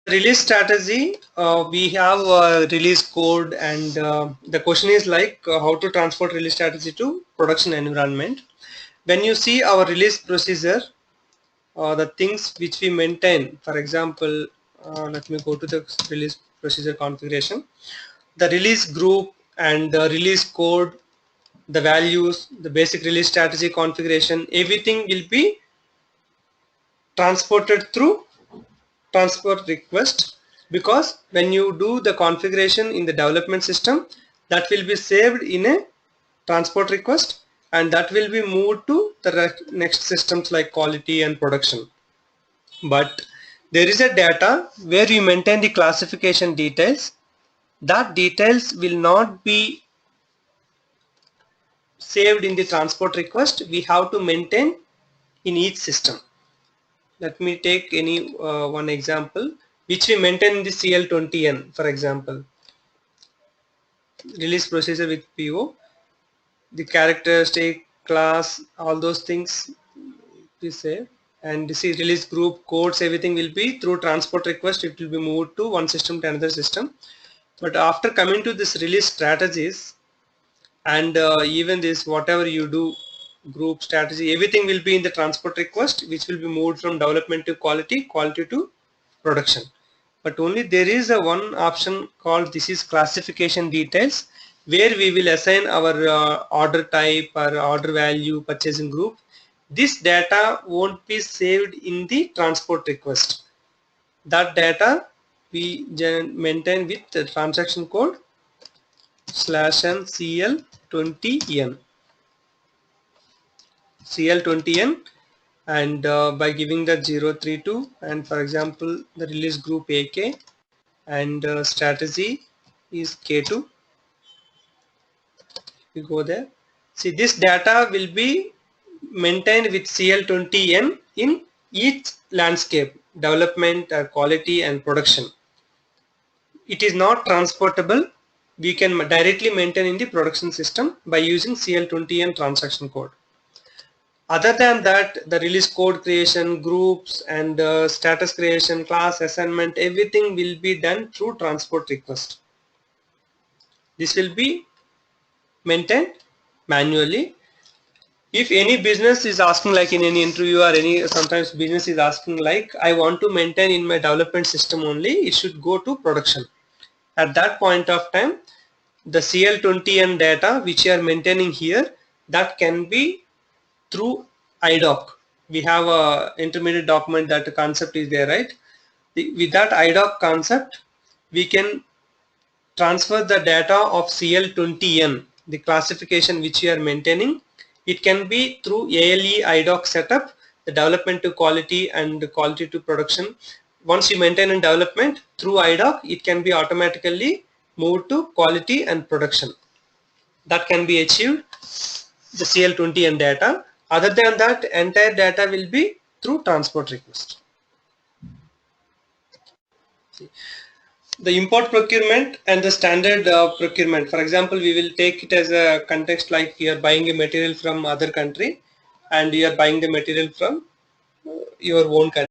release strategy, we have a release code, and the question is like how to transport release strategy to production environment. When you see our release procedure, the things which we maintain, for example, let me go to the release procedure configuration. The release group and the release code, the values, the basic release strategy configuration, everything will be transported through transport request, because when you do the configuration in the development system, that will be saved in a transport request, and that will be moved to the next systems like quality and production. But there is a data where you maintain the classification details. That details will not be saved in the transport request. We have to maintain in each system. Let me take any one example which we maintain in the CL20N, for example. Release procedure with PO, the characteristic, class, all those things we say, and see release group, codes, everything will be through transport request. It will be moved to one system to another system. But after coming to this release strategies, and even this whatever you do, group strategy, everything will be in the transport request, which will be moved from development to quality, quality to production. But only there is a one option called this is classification details, where we will assign our order type or order value, purchasing group. This data won't be saved in the transport request. That data we maintain with the transaction code /n CL20N. CL20N, and by giving the 032, and for example the release group AK, and strategy is K2. We go there. See, this data will be maintained with CL20N in each landscape, development, quality and production. It is not transportable. We can directly maintain in the production system by using CL20N transaction code. Other than that, the release code creation, groups and status creation, class assignment, everything will be done through transport request. This will be maintained manually. If any business is asking, like in any interview or any, sometimes business is asking like, I want to maintain in my development system only, it should go to production. At that point of time, the CL20N data which you are maintaining here, that can be through IDOC. We have a intermediate document, that the concept is there, right? With that IDOC concept, we can transfer the data of CL20N, the classification which you are maintaining. It can be through ALE IDOC setup, the development to quality and quality to production. Once you maintain in development through IDOC, it can be automatically moved to quality and production. That can be achieved, the CL20N data. Other than that, entire data will be through transport request. The import procurement and the standard procurement. For example, we will take it as a context like you are buying a material from other country and you are buying the material from your own country.